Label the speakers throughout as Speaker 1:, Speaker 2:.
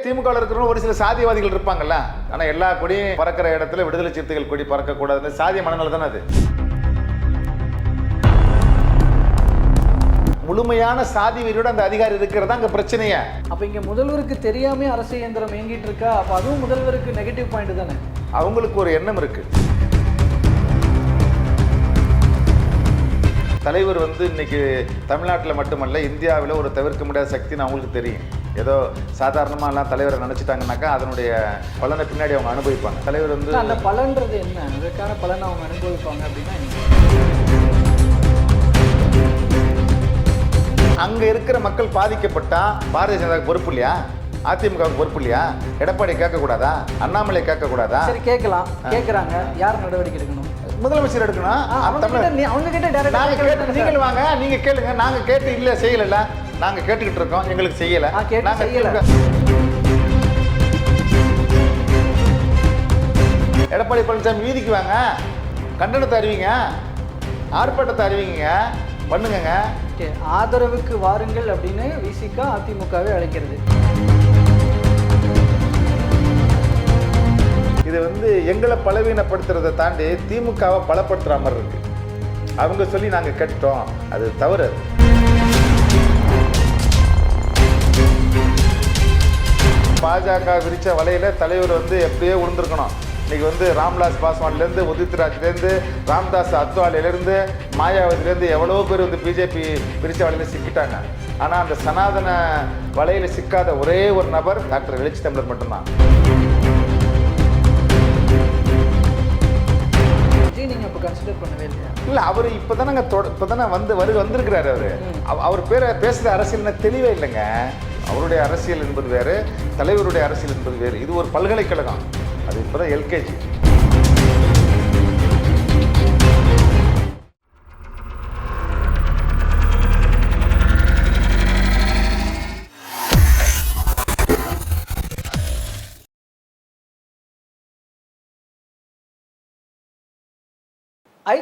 Speaker 1: திமுக இருக்கிறவங்க ஒரு சில சாதியவாதிகள் இருப்பாங்கல்ல. ஆனா எல்லா கொடியும் பறக்கிற இடத்துல விடுதலை சிறுத்தைகள் கொடி பறக்க கூடாதுன்னு சாதிய மனநிலை தானே அது. முழுமையான சாதி வெறியோட அந்த அதிகாரி இருக்கிறதா அங்க பிரச்சனையே.
Speaker 2: அப்ப இங்க முதல்வருக்கு தெரியாம அரசு இயந்திரம் இயங்கிட்டு இருக்கா, அப்ப அதுவும் முதல்வருக்கு நெகட்டிவ் பாயிண்ட் தானே.
Speaker 1: அவங்களுக்கு ஒரு எண்ணம் இருக்கு. தலைவர் இன்னைக்கு தமிழ்நாட்டில் மட்டுமல்ல இந்தியாவில் ஒரு தவிர்க்க முடியாத சக்தின்னு அவங்களுக்கு தெரியும். ஏதோ சாதாரணமாக எல்லாம் தலைவரை நினச்சிட்டாங்கன்னாக்கா அதனுடைய பலனை பின்னாடி அவங்க அனுபவிப்பாங்க. தலைவர்
Speaker 2: அந்த பலன்றது என்ன, அதற்கான பலனை அவங்க அனுபவிப்பாங்க அப்படின்னா
Speaker 1: அங்கே இருக்கிற மக்கள் பாதிக்கப்பட்டா பாரதிய ஜனதாவுக்கு பொறுப்பு இல்லையா, அதிமுகவுக்கு பொறுப்பு இல்லையா, எடப்பாடி கேட்கக்கூடாதா, அண்ணாமலை கேட்கக்கூடாதா?
Speaker 2: சரி கேட்கலாம், கேட்குறாங்க. யார் நடவடிக்கை எடுக்கணும்?
Speaker 1: முதலமைச்சர் எடுக்கணும்.
Speaker 2: அவங்க கிட்ட
Speaker 1: நீங்கள் வாங்க, நீங்க கேளுங்க. நாங்க கேட்டு இல்ல செய்யல, நாங்க கேட்டுக்கிட்டு இருக்கோம், எங்களுக்கு செய்யல. எடப்பாடி பழனிசாமி வீதிக்கு வாங்க, கண்டனத்தை அறிவிங்க, ஆர்ப்பாட்டத்தை அறிவிங்க, பண்ணுங்க.
Speaker 2: ஆதரவுக்கு வாருங்கள் அப்படின்னு விசிக அதிமுகவை அழைக்கிறது.
Speaker 1: இது எங்களை பலவீனப்படுத்துறதை தாண்டி திமுகவை பலப்படுத்துற மாதிரி இருக்கு. அவங்க சொல்லி நாங்க கேட்டோம், அது தவறு. பாஜக விரிச்ச வலையில தலைவர் எப்படியே விழுந்திருக்கணும். இன்னைக்கு ராம்விலாஸ் பாஸ்வான்லேருந்து, உதித்ராஜ்லேருந்து, ராம்தாஸ் அத்வாலேருந்து, மாயாவதிலேருந்து எவ்வளோ பேர் பிஜேபி விரிச்ச வலையில சிக்கிட்டாங்க. ஆனால் அந்த சனாதன வலையில சிக்காத ஒரே ஒரு நபர் டாக்டர் எழுச்சி தமிழர் மட்டும்தான். இல்லை, அவர் இப்போதானே வந்திருக்கிறாரு. அவர் பேசுகிற அரசியல் தெளிவே இல்லைங்க. அவருடைய அரசியல் என்பது வேறு, தலைவருடைய அரசியல் என்பது வேறு. இது ஒரு பல்கலைக்கழகம், அது இப்போதான் எல்கேஜி.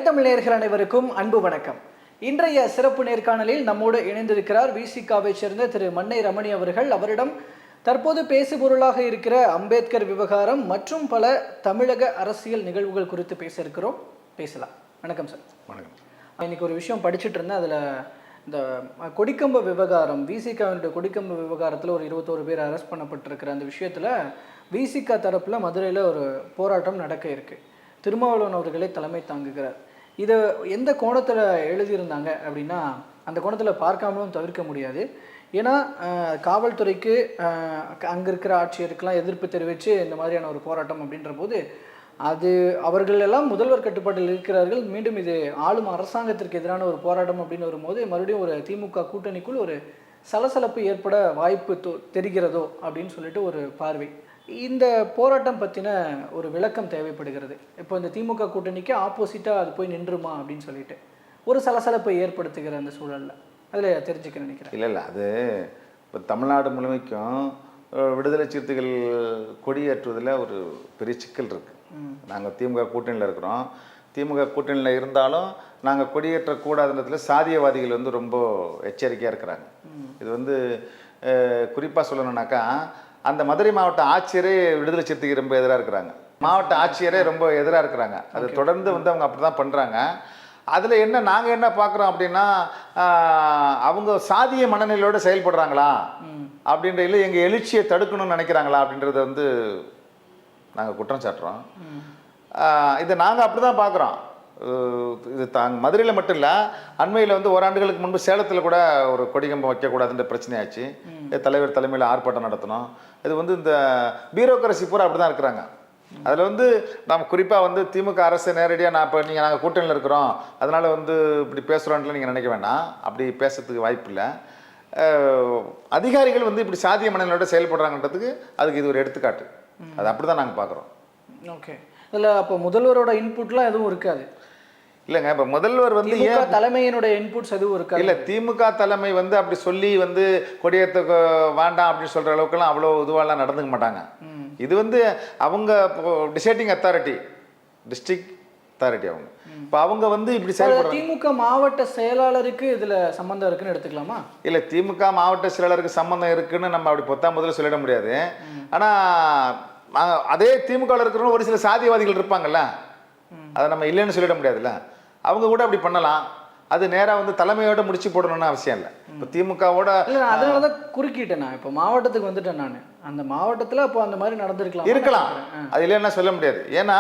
Speaker 2: தமிழ் நேயர்கள் அனைவருக்கும் அன்பு வணக்கம். இன்றைய சிறப்பு நேர்காணலில் நம்மோடு இணைந்திருக்கிறார் விசிகாவை சேர்ந்த திரு மன்னை ரமணி அவர்கள். அவரிடம் தற்போது பேசுபொருளாக இருக்கிற அம்பேத்கர் விவகாரம் மற்றும் பல தமிழக அரசியல் நிகழ்வுகள் குறித்து பேசலாம். வணக்கம் சார்.
Speaker 1: வணக்கம்.
Speaker 2: இன்னைக்கு ஒரு விஷயம் படிச்சுட்டு இருந்தேன். அதில் இந்த கொடிக்கம்ப விவகாரம், விசிகாவினுடைய கொடிக்கம்ப விவகாரத்தில் ஒரு 21 பேர் அரெஸ்ட் பண்ணப்பட்டிருக்கிற அந்த விஷயத்தில் விசிகா தரப்பில் மதுரையில் ஒரு போராட்டம் நடக்க இருக்குது. திருமாவளவன் அவர்களே தலைமை தாங்குகிறார். இதை எந்த கோணத்தில் எழுதியிருந்தாங்க அப்படின்னா, அந்த கோணத்தில் பார்க்காமலும் தவிர்க்க முடியாது. ஏன்னா காவல்துறைக்கு அங்கே இருக்கிற ஆட்சியருக்கெல்லாம் எதிர்ப்பு தெரிவித்து இந்த மாதிரியான ஒரு போராட்டம் அப்படின்ற போது அது அவர்கள் எல்லாம் முதல்வர் கட்டுப்பாட்டில் இருக்கிறார்கள். மீண்டும் இது ஆளும் அரசாங்கத்திற்கு எதிரான ஒரு போராட்டம் அப்படின்னு வரும்போது மறுபடியும் ஒரு திமுக கூட்டணிக்குள் ஒரு சலசலப்பு ஏற்பட வாய்ப்பு தெரிகிறதோ அப்படின்னு சொல்லிட்டு ஒரு பார்வை. இந்த போராட்டம் பற்றின ஒரு விளக்கம் தேவைப்படுகிறது. இப்போ இந்த திமுக கூட்டணிக்கு ஆப்போசிட்டாக அது போய் நின்றுமா அப்படின்னு சொல்லிட்டு ஒரு சலசலப்பை ஏற்படுத்துகிற அந்த சூழலில் அதில் தெரிஞ்சுக்க நினைக்கிறேன்.
Speaker 1: இல்லை, அது இப்போ தமிழ்நாடு முழுமைக்கும் விடுதலை சிறுத்தைகள் கொடியேற்றுவதில் ஒரு பெரிய சிக்கல் இருக்குது. நாங்கள் திமுக கூட்டணியில் இருக்கிறோம். திமுக கூட்டணியில் இருந்தாலும் நாங்கள் கொடியேற்றக்கூடாதுன்றதுல சாதியவாதிகள் ரொம்ப எச்சரிக்கையாக இருக்கிறாங்க. இது குறிப்பாக சொல்லணுன்னாக்கா, அந்த மதுரை மாவட்ட ஆட்சியரே விடுதலை சிறுத்தைக்கு ரொம்ப எதிராக இருக்கிறாங்க. மாவட்ட ஆட்சியரே ரொம்ப எதிராக இருக்கிறாங்க. அது தொடர்ந்து அவங்க அப்படி தான் பண்ணுறாங்க. அதில் என்ன நாங்கள் என்ன பார்க்குறோம் அப்படின்னா, அவங்க சாதிய மனநிலையோடு செயல்படுறாங்களா அப்படின்ற, இல்லை எங்கள் எழுச்சியை தடுக்கணும்னு நினைக்கிறாங்களா அப்படின்றத நாங்கள் குற்றம் சாட்டுறோம். இதை நாங்கள் அப்படி தான் பார்க்குறோம். இது மதுரையில் மட்டும் இல்லை, அண்மையில் ஓராண்டுகளுக்கு முன்பு சேலத்தில் கூட ஒரு கொடிகம்பம் வைக்கக்கூடாதுன்ற பிரச்சனையாச்சு. தலைவர் தலைமையில் ஆர்ப்பாட்டம் நடத்தணும். இது இந்த பியூரோக்ரசி பூரா அப்படி தான் இருக்கிறாங்க. அதில் நம்ம குறிப்பாக திமுக அரசு நேரடியாக நாங்கள் கூட்டணியில் இருக்கிறோம் அதனால் இப்படி பேசுகிறோன்ட்டு நீங்கள் நினைக்க வேண்டாம். அப்படி பேசுறதுக்கு வாய்ப்பு இல்லை. அதிகாரிகள் இப்படி சாதிய மனநிலையோட செயல்படுறாங்கன்றதுக்கு அதுக்கு இது ஒரு எடுத்துக்காட்டு. அது அப்படி தான் நாங்கள் பார்க்குறோம்.
Speaker 2: ஓகே. இதில் அப்போ முதல்வரோட இன்புட்லாம் எதுவும் இருக்காது?
Speaker 1: இல்லைங்க, இப்போ முதல்வர்
Speaker 2: ஏன் தலைமையினுடைய இன்புட்ஸ் எதுவும் இருக்காது?
Speaker 1: இல்லை, திமுக தலைமை அப்படி சொல்லி கொடியேற்ற வேண்டாம் அப்படின்னு சொல்கிற அளவுக்குலாம் அவ்வளோ இதுவாலாம் நடந்துக்க மாட்டாங்க. இது அவங்க டிசைடிங் அத்தாரிட்டி, டிஸ்ட்ரிக்ட் அத்தாரிட்டி அவங்க. இப்போ அவங்க வந்து இப்படி செயல்படுறாங்க.
Speaker 2: திமுக மாவட்ட செயலாளருக்கு இதுல சம்பந்தம் இருக்குன்னு எடுத்துக்கலாமா?
Speaker 1: இல்லை, திமுக மாவட்ட செயலாளருக்கு சம்பந்தம் இருக்குன்னு நம்ம அப்படி முதல்ல சொல்லிட முடியாது. ஆனா அதே திமுகவில் இருக்கிறவங்க ஒரு சில சாதியவாதிகள் இருப்பாங்கல்ல, அதை நம்ம இல்லைன்னு சொல்லிட முடியாதுல்ல. அவங்க கூட அப்படி பண்ணலாம். அது நேராக வந்து தலைமையோட முடிச்சு போடணும்னு அவசியம் இல்லை. இப்போ திமுகவோட
Speaker 2: அதனால தான் குறுக்கிட்டேன் நான். இப்போ மாவட்டத்துக்கு வந்துட்டேன் நான். அந்த மாவட்டத்தில் அப்போ அந்த மாதிரி
Speaker 1: இருக்கலாம். அது இல்லைன்னா சொல்ல முடியாது. ஏன்னா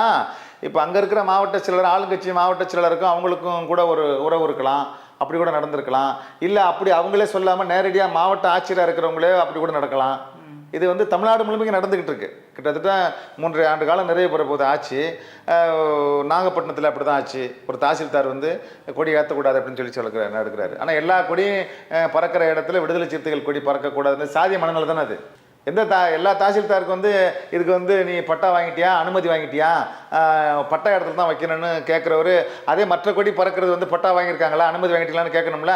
Speaker 1: இப்போ அங்கே இருக்கிற மாவட்ட செயலர், ஆளுங்கட்சி மாவட்ட செயலருக்கும் அவங்களுக்கும் கூட ஒரு உறவு இருக்கலாம். அப்படி கூட நடந்திருக்கலாம். இல்லை அப்படி அவங்களே சொல்லாமல் நேரடியாக மாவட்ட ஆட்சியராக இருக்கிறவங்களே அப்படி கூட நடக்கலாம். இது வந்து தமிழ்நாடு முழுமைக்கு நடந்துக்கிட்டு இருக்கு. கிட்டத்தட்ட 3 ஆண்டு காலம் நிறைய பெற போது ஆச்சு. நாகப்பட்டினத்தில் அப்படி தான் ஆச்சு. ஒரு தாசில்தார் வந்து கொடி ஏற்றக்கூடாது அப்படின்னு சொல்லி நடக்கிறாரு. ஆனால் எல்லா கொடியும் பறக்கிற இடத்துல விடுதலை சிறுத்தைகள் கொடி பறக்கக்கூடாதுன்னு சாதிய மனநிலை தானே அது. எல்லா தாசில்தாருக்கு வந்து இதுக்கு வந்து நீ பட்டா வாங்கிட்டியா, அனுமதி வாங்கிட்டியா, பட்டா இடத்துல தான் வைக்கணும்னு கேட்குறவர், அதே மற்ற கொடி பறக்கிறது வந்து பட்டா வாங்கியிருக்காங்களா, அனுமதி வாங்கிட்டீங்களான்னு கேட்கணும்ல.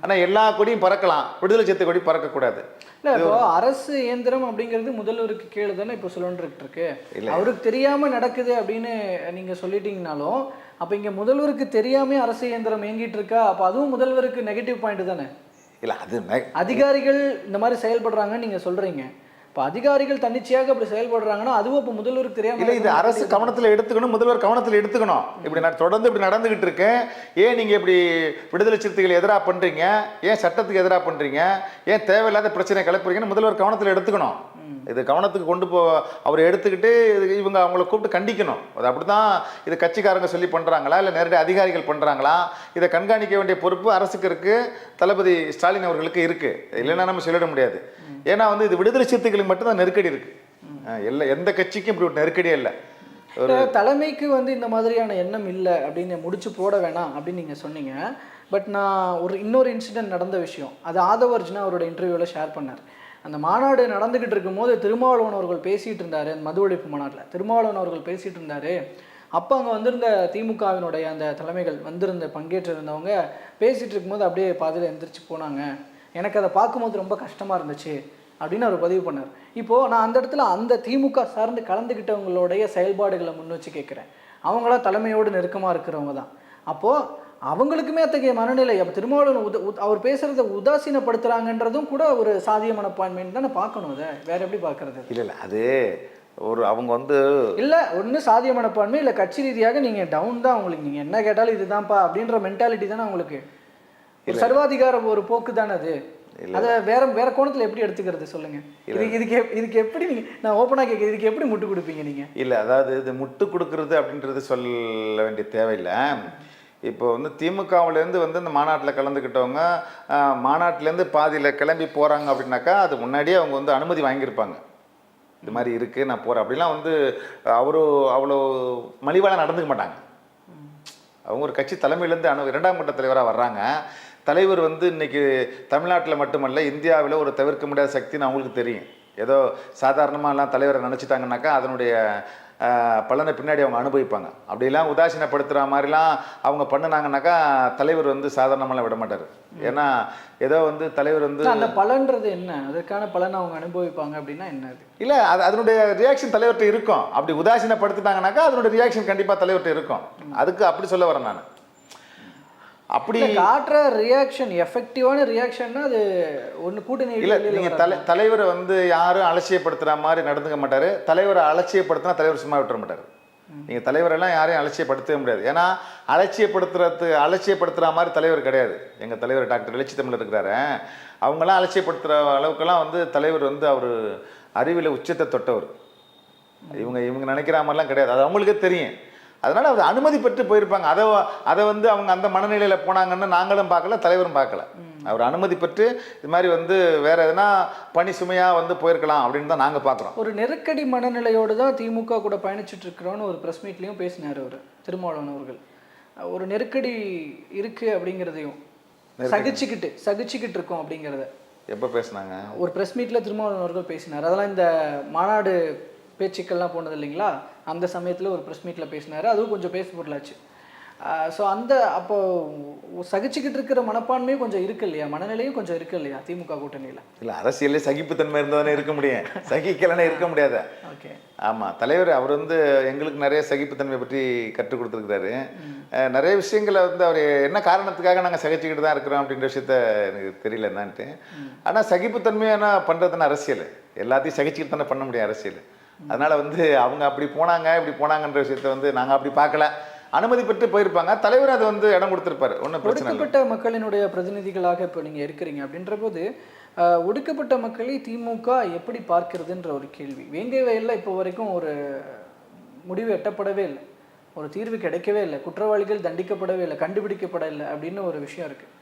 Speaker 1: ஆனால் எல்லா கொடியும் பறக்கலாம், விடுதலை சிறுத்தை கொடி பறக்கக்கூடாது.
Speaker 2: இல்லை, இப்போ அரசு இயந்திரம் அப்படிங்கிறது முதல்வருக்கு கீழே தானே இப்போ சொல்லிட்டு இருக்கு. அவருக்கு தெரியாமல் நடக்குது அப்படின்னு நீங்கள் சொல்லிட்டீங்கனாலும், அப்போ இங்கே முதல்வருக்கு தெரியாமல் அரசு இயந்திரம் இயங்கிட்டு இருக்கா? அப்போ அதுவும் முதல்வருக்கு நெகட்டிவ் பாயிண்ட் தானே?
Speaker 1: இல்லை, அது
Speaker 2: அதிகாரிகள் இந்த மாதிரி செயல்படுறாங்கன்னு நீங்கள் சொல்கிறீங்க. இப்போ அதிகாரிகள் தன்னிச்சையாக அப்படி செயல்படுறாங்கன்னா அதுவும் இப்போ முதல்வருக்கு தெரியாமல்
Speaker 1: இல்லை, இது அரசு கவனத்தில் எடுத்துக்கணும், முதல்வர் கவனத்தில் எடுத்துக்கணும். இப்படி நான் தொடர்ந்து இப்படி நடந்துகிட்டு இருக்கேன், ஏன் நீங்கள் இப்படி விடுதலை சிறுத்தைகள் எதிராக பண்ணுறீங்க, ஏன் சட்டத்துக்கு எதிராக பண்ணுறீங்க, ஏன் தேவையில்லாத பிரச்சனை கிளப்புறீங்கன்னு முதல்வர் கவனத்தில் எடுத்துக்கணும். இது கவனத்துக்கு கொண்டு அவர் எடுத்துக்கிட்டு இவங்க அவங்கள கூப்பிட்டு கண்டிக்கணும். அது அப்படி தான் இது கட்சிக்காரங்க சொல்லி பண்ணுறாங்களா இல்லை நேரடி அதிகாரிகள் பண்ணுறாங்களா, இதை கண்காணிக்க வேண்டிய பொறுப்பு அரசுக்கு இருக்குது, தளபதி ஸ்டாலின் அவர்களுக்கு இருக்குது. இல்லைன்னா நம்ம சொல்லிட முடியாது. ஏன்னா வந்து இது விடுதலை சிறுத்தைகளுக்கு மட்டும்தான் நெருக்கடி இருக்குது. எந்த கட்சிக்கும் இப்படி ஒரு நெருக்கடியே இல்லை.
Speaker 2: ஒரு தலைமைக்கு வந்து இந்த மாதிரியான எண்ணம் இல்லை அப்படின்னு முடிச்சு போட வேணாம் அப்படின்னு நீங்கள் சொன்னீங்க. பட் நான் இன்னொரு இன்சிடென்ட் நடந்த விஷயம், அது ஆதவர்ஜுனா அவரோட இன்டர்வியூவில் ஷேர் பண்ணார். அந்த மாநாடு நடந்துக்கிட்டு இருக்கும்போது திருமாவளவன் அவர்கள் பேசிகிட்டு இருந்தார். அந்த மது ஒழிப்பு மாநாட்டில் திருமாவளவன் அவர்கள் பேசிகிட்டு இருந்தார். அப்போ அங்கே வந்திருந்த திமுகவினுடைய அந்த தலைமைகள் பங்கேற்று இருந்தவங்க பேசிகிட்டு இருக்கும்போது அப்படியே பாதியில் எந்திரிச்சு போனாங்க. எனக்கு அதை பார்க்கும்போது ரொம்ப கஷ்டமாக இருந்துச்சு அப்படின்னு அவர் பதிவு பண்ணார். இப்போது நான் அந்த இடத்துல அந்த திமுக சார்ந்து கலந்துக்கிட்டவங்களுடைய செயல்பாடுகளை முன் வச்சு கேட்குறேன். அவங்களாம் தலைமையோடு நெருக்கமாக இருக்கிறவங்க தான். அப்போது அவங்களுக்குமே அத்தகைய மனநிலை, அப்போ திருமாவளவன் அவர் பேசுகிறத உதாசீனப்படுத்துகிறாங்கன்றதும் கூட ஒரு சாதிய மனப்பான்மைன்னு தானே பார்க்கணும். அதை வேறு எப்படி பார்க்குறது?
Speaker 1: இல்லை, அது அவங்க வந்து
Speaker 2: இல்லை, ஒன்று சாதிய மனப்பான்மை, இல்லை கட்சி ரீதியாக நீங்கள் டவுன் தான். உங்களுக்கு நீங்கள் என்ன கேட்டாலும் இதுதான்ப்பா அப்படின்ற மென்டாலிட்டி தானே உங்களுக்கு. ஒரு சர்வாதிகார ஒரு போக்கு தானே அது. அதை வேற கோணத்தில் எப்படி எடுத்துக்கிறது சொல்லுங்க. இதுக்கு எப்படி நான் ஓப்பனாக கேட்குறேன், இதுக்கு எப்படி முட்டு கொடுப்பீங்க நீங்க?
Speaker 1: இல்லை, அதாவது இது முட்டு கொடுக்கறது அப்படின்றது சொல்ல வேண்டிய தேவையில்லை. இப்போ வந்து திமுகவிலேருந்து வந்து இந்த மாநாட்டில் கலந்துக்கிட்டவங்க மாநாட்டிலேருந்து பாதியில் கிளம்பி போகிறாங்க அப்படின்னாக்கா அது முன்னாடியே அவங்க வந்து அனுமதி வாங்கியிருப்பாங்க. இது மாதிரி இருக்குது, நான் போகிறேன் அப்படிலாம் வந்து அவ்வளோ மலிவாக நடந்துக்க மாட்டாங்க. அவங்க ஒரு கட்சி தலைமையிலேருந்து 2ஆம் கட்ட தலைவராக வர்றாங்க. தலைவர் வந்து இன்றைக்கி தமிழ்நாட்டில் மட்டுமல்ல இந்தியாவில் ஒரு தவிர்க்க முடியாத சக்தின்னு அவங்களுக்கு தெரியும். ஏதோ சாதாரணமாக எல்லாம் தலைவரை நினச்சிட்டாங்கனாக்கா அதனுடைய பலனை பின்னாடி அவங்க அனுபவிப்பாங்க. அப்படிலாம் உதாசீனப்படுத்துகிற மாதிரிலாம் அவங்க பண்ணினாங்கனாக்கா தலைவர் வந்து சாதாரணமெல்லாம் விட மாட்டார். ஏன்னா ஏதோ வந்து தலைவர் வந்து
Speaker 2: அந்த பலன்றது என்ன, அதற்கான பலனை அவங்க அனுபவிப்பாங்க அப்படின்னா என்ன?
Speaker 1: இல்லை, அதனுடைய ரியாக்ஷன் தலைவர்கிட்ட இருக்கும். அப்படி உதாசீனப்படுத்திட்டாங்கனாக்கா அதனுடைய ரியாக்ஷன் கண்டிப்பாக தலைவர்கிட்ட இருக்கும். அதுக்கு அப்படி சொல்ல வரேன் நான். அப்படி
Speaker 2: காட்டுற ரியாக்ஷன் எஃபெக்டிவான ரியாக்ஷன்னா அது ஒன்று கூட்டணி
Speaker 1: இல்லை. நீங்கள் தலைவரை வந்து யாரும் அலட்சியப்படுத்துகிற மாதிரி நடந்துக்க மாட்டார். தலைவரை அலட்சியப்படுத்தினா தலைவர் சும்மா விட்டுற மாட்டார். நீங்கள் தலைவரெல்லாம் யாரையும் அலட்சியப்படுத்தவே முடியாது. ஏன்னா அலட்சியப்படுத்துகிற மாதிரி தலைவர் கிடையாது. எங்கள் தலைவர் டாக்டர் எழுச்சி தமிழர் இருக்கிறாரு, அவங்களாம் அலட்சியப்படுத்துகிற அளவுக்கெல்லாம் வந்து தலைவர் வந்து அவர் அறிவில் உச்சத்தை தொட்டவர். இவங்க நினைக்கிற மாதிரிலாம் கிடையாது. அது அவங்களுக்கே தெரியும். அதனால் அவர் அனுமதி பெற்று போயிருப்பாங்க. அதை வந்து அவங்க அந்த மனநிலையில் போனாங்கன்னு நாங்களும் பார்க்கல, தலைவரும் பார்க்கல. அவர் அனுமதி பெற்று இது மாதிரி வந்து வேறு எதனா பணி சுமையாக வந்து போயிருக்கலாம் அப்படின்னு தான் நாங்கள் பார்க்குறோம்.
Speaker 2: ஒரு நெருக்கடி மனநிலையோடு தான் திமுக கூட பயணிச்சுட்டு இருக்கிறோன்னு ஒரு ப்ரெஸ் மீட்லேயும் பேசினார் அவர் திருமாவளவன் அவர்கள். ஒரு நெருக்கடி இருக்குது அப்படிங்கிறதையும் சகிச்சுக்கிட்டு இருக்கோம் அப்படிங்கிறத
Speaker 1: எப்போ பேசினாங்க?
Speaker 2: ஒரு ப்ரெஸ் மீட்டில் திருமாவளவன் அவர்கள் பேசினார். அதெல்லாம் இந்த மாநாடு பேச்சுக்கள்லாம் போனது இல்லைங்களா, அந்த சமயத்தில் ஒரு ப்ரெஸ் மீட்டில் பேசினார். அதுவும் கொஞ்சம் பேச பொருளாச்சு. ஸோ அந்த அப்போ சகிச்சுக்கிட்டு இருக்கிற மனப்பான்மையும் கொஞ்சம் இருக்கு இல்லையா, மனநிலையும் கொஞ்சம் இருக்கு இல்லையா திமுக கூட்டணியில்?
Speaker 1: இல்லை, அரசியலே சகிப்புத்தன்மை இருந்தால் இருக்க முடியும், சகிக்கலைன்னா இருக்க முடியாத.
Speaker 2: ஓகே.
Speaker 1: ஆமாம், தலைவர் அவர் எங்களுக்கு நிறைய சகிப்புத்தன்மை பற்றி கற்றுக் கொடுத்துருக்கிறாரு. நிறைய விஷயங்களை அவர் என்ன காரணத்துக்காக நாங்கள் சகிச்சுக்கிட்டு தான் இருக்கிறோம் அப்படின்ற விஷயத்த எனக்கு தெரியல என்னான்ட்டு. ஆனால் சகிப்புத்தன்மையான பண்ணுறதுன்னு அரசியல் எல்லாத்தையும் சகிச்சுக்கிட்டு தானே பண்ண முடியும் அரசியல். அதனால் அவங்க அப்படி போனாங்க இப்படி போனாங்கன்ற விஷயத்த நாங்கள் அப்படி பார்க்கல, அனுமதி பெற்று போயிருப்பாங்க. தலைவர் அது இடம் கொடுத்துருப்பாரு, ஒன்றும் பிரச்சனை இல்லை.
Speaker 2: ஒடுக்கப்பட்ட மக்களினுடைய பிரதிநிதிகளாக இப்போ நீங்கள் இருக்கிறீங்க அப்படின்ற போது ஒடுக்கப்பட்ட மக்களை திமுக எப்படி பார்க்கிறதுன்ற ஒரு கேள்வி. வேங்கை வயலில் இப்போ வரைக்கும் ஒரு முடிவு எட்டப்படவே இல்லை, ஒரு தீர்வு கிடைக்கவே இல்லை, குற்றவாளிகள் தண்டிக்கப்படவே இல்லை, கண்டுபிடிக்கப்படவில்லை அப்படின்னு ஒரு விஷயம் இருக்குது.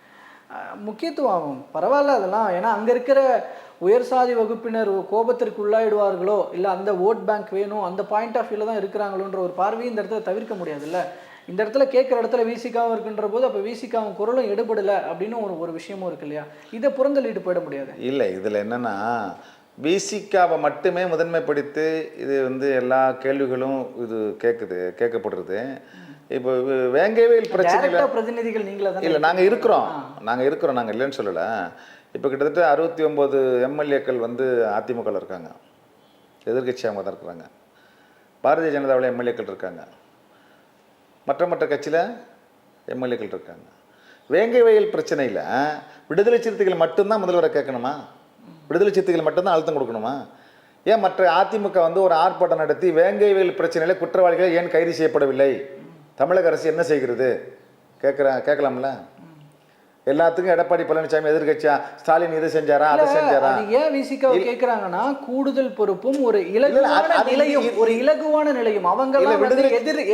Speaker 2: முக்கியத்துவம் ஆகும் பரவாயில்ல அதெல்லாம், ஏன்னா அங்கே இருக்கிற உயர் சாதி வகுப்பினர் கோபத்திற்கு உள்ளாயிடுவார்களோ, இல்லை அந்த ஓட் பேங்க் வேணும் அந்த பாயிண்ட் ஆஃப் வியூவில் தான் இருக்கிறாங்களோன்ற ஒரு பார்வையை இந்த இடத்துல தவிர்க்க முடியாதுல்ல. இந்த இடத்துல கேட்குற இடத்துல விசிகாவும் இருக்குன்ற போது அப்போ விசிகாவும் குரலும் எடுபடலை அப்படின்னு ஒரு விஷயமும் இருக்கு இல்லையா, இதை புறந்தள்ளிட்டு போயிட முடியாது.
Speaker 1: இல்லை, இதில் என்னென்னா விசிகாவை மட்டுமே முதன்மைப்படுத்தி இது எல்லா கேள்விகளும் கேட்கப்படுறது. இப்போ வேங்கைவேல் பிரச்சனை
Speaker 2: பிரதிநிதிகள் நீங்களே தான்
Speaker 1: இல்லை, நாங்கள் இருக்கிறோம், நாங்கள் இல்லைன்னு சொல்லலை. இப்போ கிட்டத்தட்ட 69 எம்எல்ஏக்கள் அதிமுகவில் இருக்காங்க, எதிர்கட்சி அவங்க தான் இருக்கிறாங்க. பாரதிய ஜனதாவில் எம்எல்ஏக்கள் இருக்காங்க, மற்ற கட்சியில் எம்எல்ஏக்கள் இருக்காங்க. வேங்கை வயல் பிரச்சனையில் விடுதலை சிறுத்தைகள் மட்டும்தான் முதல்வரை கேட்கணுமா? விடுதலை சிறுத்தைகள் மட்டும்தான் அழுத்தம் கொடுக்கணுமா? ஏன் மற்ற அதிமுக ஒரு ஆர்ப்பாட்டம் நடத்தி வேங்கை வயல் பிரச்சனையில் குற்றவாளிகள் ஏன் கைது செய்யப்படவில்லை, தமிழக அரசு என்ன செய்கிறது கேட்கலாம்ல? எல்லாத்துக்கும் எடப்பாடி பழனிசாமி எதிர்கட்சியா, ஸ்டாலின் இது செஞ்சாரா அதை செஞ்சாரா?
Speaker 2: ஏன் விசிகா கேட்குறாங்கன்னா கூடுதல் பொறுப்பும் ஒரு இலகுவான நிலையும் அவங்க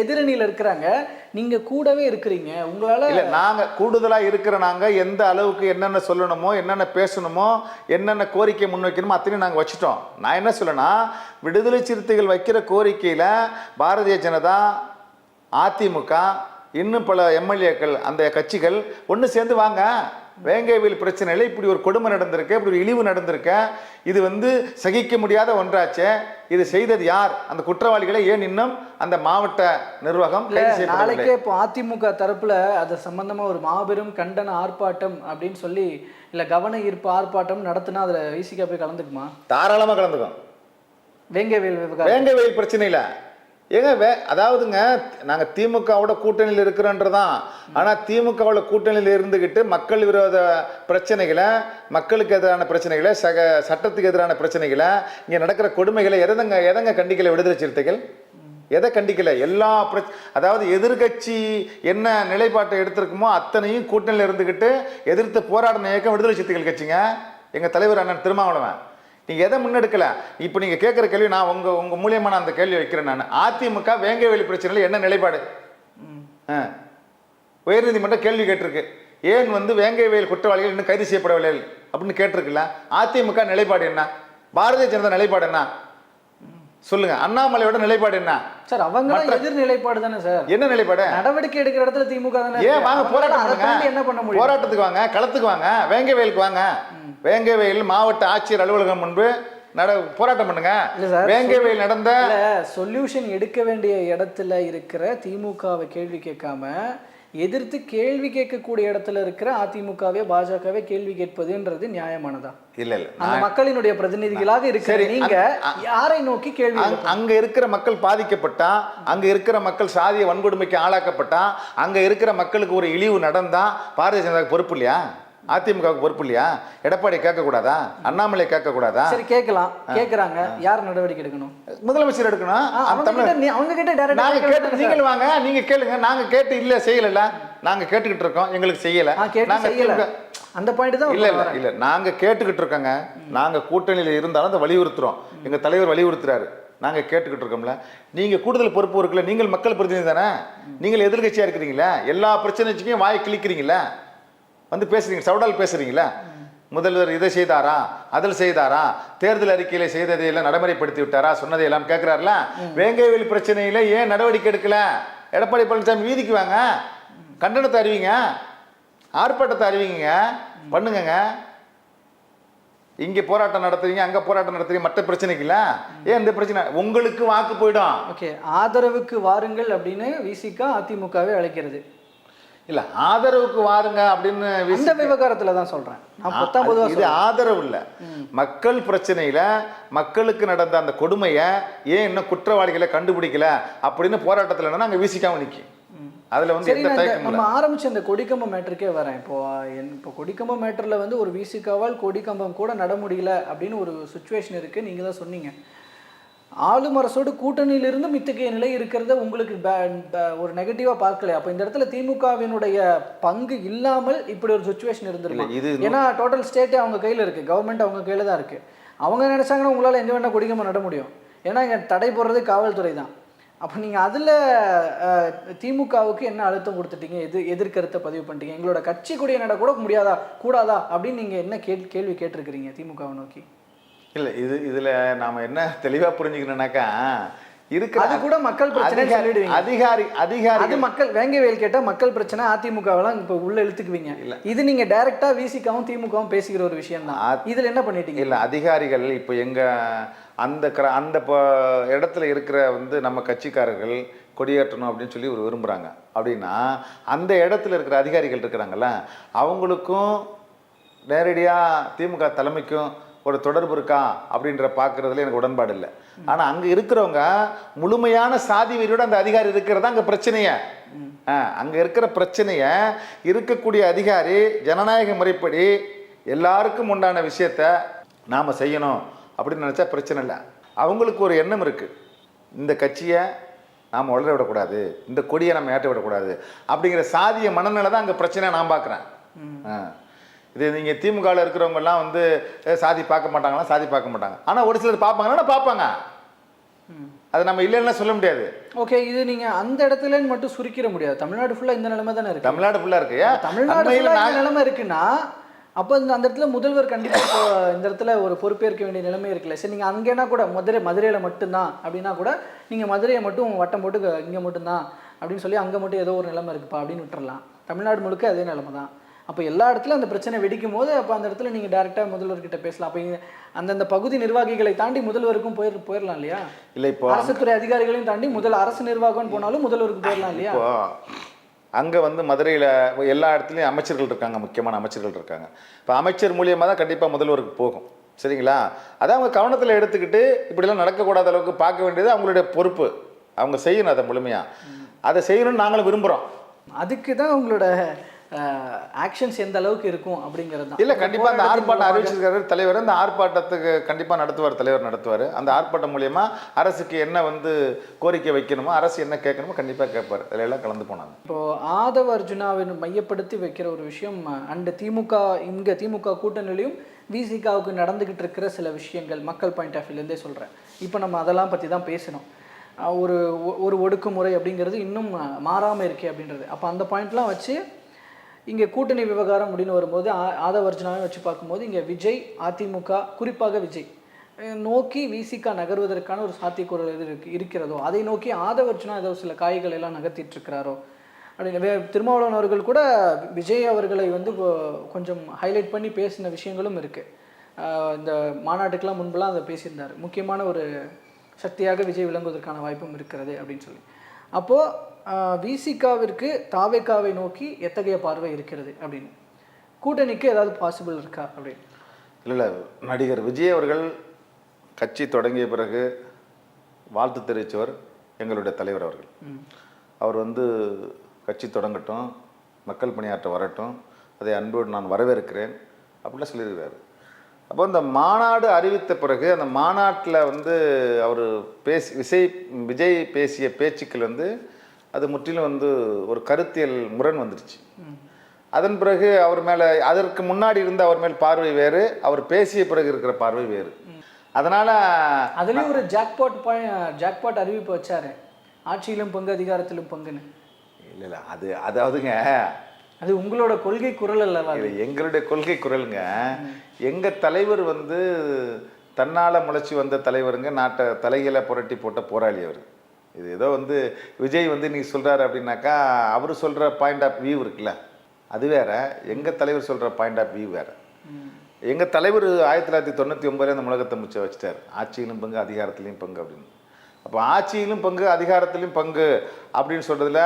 Speaker 2: எதிரணியில் இருக்கிறாங்க, நீங்க கூடவே இருக்கிறீங்க, உங்களால
Speaker 1: இல்ல நாங்க கூடுதலா இருக்கிற நாங்க எந்த அளவுக்கு என்னென்ன சொல்லணுமோ என்னென்ன பேசணுமோ என்னென்ன கோரிக்கை முன்வைக்கணுமோ அத்தனையும் நாங்க வச்சுட்டோம். நான் என்ன சொல்லனா, விடுதலை சிறுத்தைகள் வைக்கிற கோரிக்கையில பாரதிய ஜனதா, அதிமுக, இன்னும் பல எம்எல்ஏக்கள், அந்த கட்சிகள் ஒன்று சேர்ந்து வாங்க, வேங்கைவேல் பிரச்சனையில் இப்படி ஒரு கொடுமை நடந்திருக்கு, இப்படி ஒரு இழிவு நடந்திருக்கு, இது சகிக்க முடியாத ஒன்றாச்சே, இது செய்தது யார், அந்த குற்றவாளிகளை ஏன் இன்னும் அந்த மாவட்ட நிர்வாகம் கைது செய்யப்படவில்லை?
Speaker 2: நாளைக்கே இப்போ அதிமுக தரப்புல அது சம்பந்தமா ஒரு மாபெரும் கண்டன ஆர்ப்பாட்டம் அப்படின்னு சொல்லி இல்லை கவன ஈர்ப்பு ஆர்ப்பாட்டம் நடத்தினா அதில் விசிகா போய் கலந்துக்குமா?
Speaker 1: தாராளமாக கலந்துக்கும். வேங்கைவேல் பிரச்சனையில் ஏங்க அதாவதுங்க, நாங்கள் திமுகவோட கூட்டணியில் இருக்கிறோன்றதான். ஆனால் திமுகவோட கூட்டணியில் இருந்துக்கிட்டு மக்கள் விரோத பிரச்சனைகளை, மக்களுக்கு எதிரான பிரச்சனைகளை, சட்டத்துக்கு எதிரான பிரச்சனைகளை, இங்கே நடக்கிற கொடுமைகளை எதங்க கண்டிக்கலை விடுதலை சிறுத்தைகள்? எதை கண்டிக்கலை? எல்லா அதாவது எதிர்கட்சி என்ன நிலைப்பாட்டை எடுத்திருக்குமோ அத்தனையும் கூட்டணியில் இருந்துக்கிட்டு எதிர்த்து போராடின இயக்கம் விடுதலை சிறுத்தைகள் கட்சிங்க. எங்கள் தலைவர் அண்ணன் திருமாவளவன். நீங்கள் எதை முன்னெடுக்கல? இப்போ நீங்கள் கேட்குற கேள்வி நான் உங்கள் மூலியமாக நான் அந்த கேள்வி வைக்கிறேன். நான் அதிமுக வேங்கைவேலி பிரச்சனையில் என்ன நிலைப்பாடு? உயர்நீதிமன்றம் கேள்வி கேட்டிருக்கு, ஏன் வேங்கைவேல் குற்றவாளிகள் இன்னும் கைது செய்யப்படவில்லை அப்படின்னு கேட்டிருக்குல்ல. அதிமுக நிலைப்பாடு என்ன? பாரதிய ஜனதா நிலைப்பாடு என்ன? சொல்லுங்க. அண்ணாமலையோட நிலைப்பாடு என்ன
Speaker 2: சார்? அவங்க எதிர் நிலைப்பாடு தானே சார்.
Speaker 1: என்ன நிலைப்பாடு?
Speaker 2: நடவடிக்கை எடுக்கிற இடத்துல திமுக தானே.
Speaker 1: ஏன் வாங்க போராட்டம் பண்ணுங்க, என்ன பண்ண முடியும்? போராட்டத்துக்கு வாங்க, களத்துக்கு வாங்க, வேங்கைவேலுக்கு வாங்க. வேங்கைவேல் மாவட்ட ஆட்சியர் அலுவலகம் முன்பு போராட்டம் பண்ணுங்க. வேங்கைவேல் நடந்த
Speaker 2: சொல்யூஷன் எடுக்க வேண்டிய இடத்துல இருக்கிற திமுகவை கேள்வி கேட்காம எதிர்த்து கேள்வி கேட்கக்கூடிய இடத்துல இருக்கிற அதிமுகவே பாஜகவே கேள்வி கேட்பதுன்றது நியாயமானதா?
Speaker 1: இல்ல இல்ல,
Speaker 2: அந்த மக்களினுடைய பிரதிநிதிகளாக இருக்கிற நீங்க யாரை நோக்கி கேள்வி?
Speaker 1: அங்க இருக்கிற மக்கள் பாதிக்கப்பட்டா, அங்க இருக்கிற மக்கள் சாதிய வன்கொடுமைக்கு ஆளாக்கப்பட்டா, அங்க இருக்கிற மக்களுக்கு ஒரு இழிவு நடந்தா பாரதிய ஜனதாவுக்கு பொறுப்பு இல்லையா? அதிமுகவுக்கு பொறுப்பு இல்லையா? எடப்பாடி கேட்கக்கூடாதா? அண்ணாமலை கேட்கக்கூடாதா?
Speaker 2: சரி, கேட்கலாம். கேட்கறாங்க, யார் நடவடிக்கை எடுக்கணும்?
Speaker 1: முதலமைச்சர் எடுக்கணும்.
Speaker 2: அவங்க கிட்ட
Speaker 1: நாங்க கேட்டு நீங்கள் வாங்க, நீங்க கேளுங்க. நாங்க கேட்டு இல்ல செய்யல, நாங்க கேட்டுக்கிட்டு இருக்கோம், எங்களுக்கு செய்யல.
Speaker 2: நாங்க அந்த பாயிண்ட் தான்.
Speaker 1: இல்ல இல்ல இல்ல, நாங்க கேட்டுக்கிட்டு இருக்கோங்க. நாங்க கூட்டணியில இருந்தாலும் அதை வலியுறுத்துறோம். எங்க தலைவர் வலியுறுத்துறாரு, நாங்க கேட்டுக்கிட்டு இருக்கோம்ல. நீங்க கூடுதல் பொறுப்பு இருக்குல்ல, நீங்கள் மக்கள் பிரதிநிதி தானே, நீங்கள் எதிர்கட்சியா இருக்கிறீங்களா, எல்லா பிரச்சனைக்கும் வாய் கிழிக்கிறீங்களா, பேசுறீங்க, சவுடால் பேசுறீங்களா? முதல்வர் இதை செய்தாரா, அதில் செய்தாரா, தேர்தல் அறிக்கையில செய்ததையெல்லாம் நடைமுறைப்படுத்தி விட்டாரா, சொன்னதையெல்லாம் கேட்கிறாருல. வேங்கைவேல் பிரச்சனையில ஏன் நடவடிக்கை எடுக்கல? எடப்பாடி பழனிசாமி வீதிக்கு வாங்க, கண்டனத்தை அறிவிங்க, ஆர்ப்பாட்டத்தை அறிவிங்க, பண்ணுங்க. இங்கே போராட்டம் நடத்துறீங்க, அங்கே போராட்டம் நடத்துறீங்க, மற்ற பிரச்சனைக்குல ஏன் இந்த பிரச்சனை உங்களுக்கு வாக்கு போயிடும்.
Speaker 2: ஓகே, ஆதரவுக்கு வாருங்கள் அப்படின்னு விசிகா அதிமுகவே அழைக்கிறது.
Speaker 1: இல்லை ஆதரவுக்கு வாருங்க அப்படின்னு
Speaker 2: இந்த விவகாரத்தில் தான் சொல்கிறேன்.
Speaker 1: இது ஆதரவு இல்லை, மக்கள் பிரச்சனையில மக்களுக்கு நடந்த அந்த கொடுமையை ஏன் இன்னும் குற்றவாளிகளை கண்டுபிடிக்கல அப்படின்னு போராட்டத்தில் என்னன்னா அங்கே விசிக்காம நிற்கும். அதில் வந்து எந்த தயக்கமும் இல்லை.
Speaker 2: நம்ம ஆரம்பிச்ச இந்த கொடிக்கம்பம் மேட்டருக்கே வரேன். இப்போ கொடிக்கம்பம் மேட்டரில் வந்து ஒரு விசிகாவால் கொடிக்கம்பம் கூட நட முடியல அப்படின்னு ஒரு சுச்சுவேஷன் இருக்குது. நீங்கள் தான் சொன்னீங்க. ஆளும் அரசோடு கூட்டணியிலிருந்தும் இத்தகைய நிலை இருக்கிறத உங்களுக்கு ஒரு நெகட்டிவாக பார்க்கல. அப்போ இந்த இடத்துல திமுகவினுடைய பங்கு இல்லாமல் இப்படி ஒரு சுச்சுவேஷன் இருந்திருக்கு.
Speaker 1: இது
Speaker 2: ஏன்னா டோட்டல் ஸ்டேட்டே அவங்க கையில் இருக்குது, கவர்மெண்ட் அவங்க கையில் தான் இருக்குது. அவங்க நினச்சாங்கன்னா உங்களால் எங்கே வேணால் கொடிக்கம்பம் நட முடியும். ஏன்னா இங்கே தடை போடுறது காவல்துறை தான். அப்போ நீங்கள் அதில் திமுகவுக்கு என்ன அழுத்தம் கொடுத்துட்டீங்க, எதிர்கருத்தை பதிவு பண்ணிட்டீங்க, எங்களோட கட்சி கொடியை நட கூட முடியாதா கூடாதா அப்படின்னு நீங்கள் என்ன கேள்வி கேட்டிருக்கிறீங்க திமுகவை நோக்கி?
Speaker 1: இல்லை இதில் நாம் என்ன தெளிவாக புரிஞ்சுக்கணுன்னாக்கா இருக்கிற
Speaker 2: அது கூட மக்கள் பிரச்சனை சொல்லிடுவீங்க.
Speaker 1: அதிகாரி
Speaker 2: அது மக்கள் வேங்கவேல் கேட்டால் மக்கள் பிரச்சனை அதிமுகவெல்லாம் இப்போ உள்ள இழுத்துக்குவீங்க. இல்லை இது நீங்கள் டைரெக்டாக விசிகாவும் திமுகவும் பேசிக்கிற ஒரு விஷயம் தான். இதில் என்ன பண்ணிட்டீங்க?
Speaker 1: இல்லை அதிகாரிகள் இப்போ அந்த இடத்துல இருக்கிற வந்து நம்ம கட்சிக்காரர்கள் கொடியேற்றணும் அப்படின்னு சொல்லி ஒரு விரும்புகிறாங்க அப்படின்னா அந்த இடத்துல இருக்கிற அதிகாரிகள் இருக்கிறாங்கல்ல அவங்களுக்கும் நேரடியாக திமுக தலைமைக்கும் ஒரு தொடர்பு இருக்கா அப்படின்ற பார்க்குறதுல எனக்கு உடன்பாடு இல்லை. ஆனால் அங்கே இருக்கிறவங்க முழுமையான சாதி வெறியோட அந்த அதிகாரி இருக்கிறதா அங்கே பிரச்சனையை அங்கே இருக்கிற பிரச்சனையை இருக்கக்கூடிய அதிகாரி ஜனநாயக முறைப்படி எல்லாருக்கும் உண்டான விஷயத்த நாம் செய்யணும் அப்படின்னு நினச்சா பிரச்சனை இல்லை. அவங்களுக்கு ஒரு எண்ணம் இருக்குது, இந்த கட்சியை நாம் வளர விடக்கூடாது, இந்த கொடியை நம்ம ஏற்ற விடக்கூடாது அப்படிங்கிற சாதிய மனநிலை தான் அங்கே பிரச்சனையை நான் பார்க்குறேன். இது நீங்கள் திமுகவில் இருக்கிறவங்கெல்லாம் வந்து சாதி பார்க்க மாட்டாங்களா? சாதி பார்க்க மாட்டாங்க. ஆனால் ஒரு சிலர் பார்ப்பாங்கன்னா பார்ப்பாங்க, அது நம்ம இல்லைன்னா சொல்ல முடியாது.
Speaker 2: ஓகே, இது நீங்கள் அந்த இடத்துல மட்டும் சுருக்கிட முடியாது. தமிழ்நாடு ஃபுல்லாக இந்த நிலைமை தானே இருக்குது.
Speaker 1: தமிழ்நாடு ஃபுல்லாக இருக்கு.
Speaker 2: தமிழ்நாடு நிலைமை இருக்குன்னா அப்போ அந்த இடத்துல முதல்வர் கண்டிப்பாக இந்த இடத்துல ஒரு பொறுப்பேற்க வேண்டிய நிலைமை இருக்குல்ல. சரி, நீங்கள் அங்கேனா கூட மதுரையில் மட்டும்தான் அப்படின்னா கூட நீங்கள் மதுரையை மட்டும் வட்டம் போட்டு இங்கே மட்டும்தான் அப்படின்னு சொல்லி அங்கே மட்டும் ஏதோ ஒரு நிலைமை இருக்குப்பா அப்படின்னு விட்டுறலாம். தமிழ்நாடு முழுக்க அதே நிலைமை தான். அப்போ எல்லா இடத்துலையும் அந்த பிரச்சனை வெடிக்கும் போது அப்போ அந்த இடத்துல நீங்கள் டேரெக்டாக முதல்வர்கிட்ட பேசலாம். அப்போ அந்தந்த பகுதி நிர்வாகிகளை தாண்டி முதல்வருக்கும் போயிடலாம் இல்லையா?
Speaker 1: இல்லை, இப்போ
Speaker 2: அரசு துறை அதிகாரிகளையும் தாண்டி அரசு நிர்வாகம் போனாலும் முதல்வருக்கு போயிடலாம் இல்லையா?
Speaker 1: அங்கே வந்து மதுரையில் எல்லா இடத்துலையும் அமைச்சர்கள் இருக்காங்க, முக்கியமான அமைச்சர்கள் இருக்காங்க. இப்போ அமைச்சர் மூலியமாக தான் கண்டிப்பாக முதல்வருக்கு போகும். சரிங்களா? அதை அவங்க கவனத்தில் எடுத்துக்கிட்டு இப்படிலாம் நடக்கக்கூடாத அளவுக்கு பார்க்க வேண்டியது அவங்களுடைய பொறுப்பு. அவங்க செய்யணும், அதை முழுமையாக அதை செய்யணும்னு நாங்களும் விரும்புகிறோம்.
Speaker 2: அதுக்கு தான் உங்களோட ஆக்ஷன்ஸ் எந்த அளவுக்கு இருக்கும் அப்படிங்கிறது தான்.
Speaker 1: இல்லை, கண்டிப்பாக அந்த ஆர்ப்பாட்டம் அறிவிச்சிருக்காரு தலைவர். அந்த ஆர்ப்பாட்டத்துக்கு கண்டிப்பாக தலைவர் நடத்துவார். அந்த ஆர்ப்பாட்டம் மூலியமாக அரசுக்கு என்ன வந்து கோரிக்கை வைக்கணுமோ, அரசு என்ன கேட்கணுமோ கண்டிப்பாக கேட்பார். அதில் எல்லாம் கலந்து போனாங்க.
Speaker 2: இப்போது ஆதவ அர்ஜுனாவின் மையப்படுத்தி வைக்கிற ஒரு விஷயம் அண்ட் திமுக கூட்டணிலையும் விசிகாவுக்கு நடந்துக்கிட்டு இருக்கிற சில விஷயங்கள் மக்கள் பாயிண்ட் ஆஃப் வியூலேருந்தே சொல்கிறேன். இப்போ நம்ம அதெல்லாம் பற்றி தான் பேசணும். ஒரு ஒடுக்குமுறை அப்படிங்கிறது இன்னும் மாறாமல் இருக்கே அப்படின்றது. அப்போ அந்த பாயிண்ட்லாம் வச்சு இங்கே கூட்டணி விவகாரம் அப்படின்னு வரும்போது ஆதவ அர்ஜுனாவை வச்சு பார்க்கும்போது இங்கே விஜய் அதிமுக குறிப்பாக விஜய் நோக்கி விசிகா நகர்வதற்கான ஒரு சாத்தியக்கூறு இருக்கிறதோ அதை நோக்கி ஆதவ அர்ஜுனா ஏதோ சில காய்கள் எல்லாம் நகர்த்திட்டு இருக்கிறாரோ அப்படின்னு திருமாவளவன் அவர்கள் கூட விஜய் அவர்களை வந்து கொஞ்சம் ஹைலைட் பண்ணி பேசின விஷயங்களும் இருக்குது. இந்த மாநாட்டுக்கெல்லாம் முன்பெல்லாம் அதை பேசியிருந்தார். முக்கியமான ஒரு சக்தியாக விஜய் விளங்குவதற்கான வாய்ப்பும் இருக்கிறது அப்படின்னு சொல்லி. அப்போது விசிகாவிற்கு தாவேகாவை நோக்கி எத்தகைய பார்வை இருக்கிறது அப்படின்னு கூட்டணிக்கு ஏதாவது பாசிபிள் இருக்கா அப்படின்னு?
Speaker 1: இல்லை, நடிகர் விஜய் அவர்கள் கட்சி தொடங்கிய பிறகு வாழ்த்து தெரிவித்தவர் எங்களுடைய தலைவர் அவர்கள். அவர் வந்து கட்சி தொடங்கட்டும், மக்கள் பணியாற்ற வரட்டும், அதை அன்போடு நான் வரவேற்கிறேன் அப்படிலாம் சொல்லியிருக்கிறாரு. அப்போ இந்த மாநாடு அறிவித்த பிறகு அந்த மாநாட்டில் வந்து அவர் விஜய் பேசிய பேச்சுக்கள் வந்து அது முற்றிலும் வந்து ஒரு கருத்தியல் முரண் வந்துடுச்சு. அதன் பிறகு அவர் மேலே அதற்கு முன்னாடி இருந்த அவர் மேல் பார்வை வேறு, அவர் பேசிய பிறகு இருக்கிற பார்வை வேறு. அதனால்
Speaker 2: அதுலேயும் ஒரு ஜாக்பாட் அறிவிப்பு வச்சாரு, ஆட்சியிலும் பங்கு அதிகாரத்திலும் பங்குன்னு.
Speaker 1: இல்லை அதாவதுங்க
Speaker 2: அது உங்களோட கொள்கை குரல் அல்லவா?
Speaker 1: இல்லை, எங்களுடைய கொள்கை குரலுங்க. எங்கள் தலைவர் வந்து தன்னால் முளைச்சி வந்த தலைவருங்க, நாட்டை தலைகளை புரட்டி போட்ட போராளி அவர். இது ஏதோ வந்து விஜய் வந்து நீ சொல்கிறாரு அப்படின்னாக்கா அவர் சொல்கிற பாயிண்ட் ஆஃப் வியூ இருக்குல்ல, அது வேற. எங்கள் தலைவர் சொல்கிற பாயிண்ட் ஆஃப் வியூ வேறு. எங்கள் தலைவர் 1999 அந்த முழக்கத்தை முச்ச வச்சுட்டார், ஆட்சியிலும் பங்கு அதிகாரத்திலையும் பங்கு அப்படின்னு. அப்போ ஆட்சியிலும் பங்கு அதிகாரத்திலையும் பங்கு அப்படின்னு சொல்கிறதுல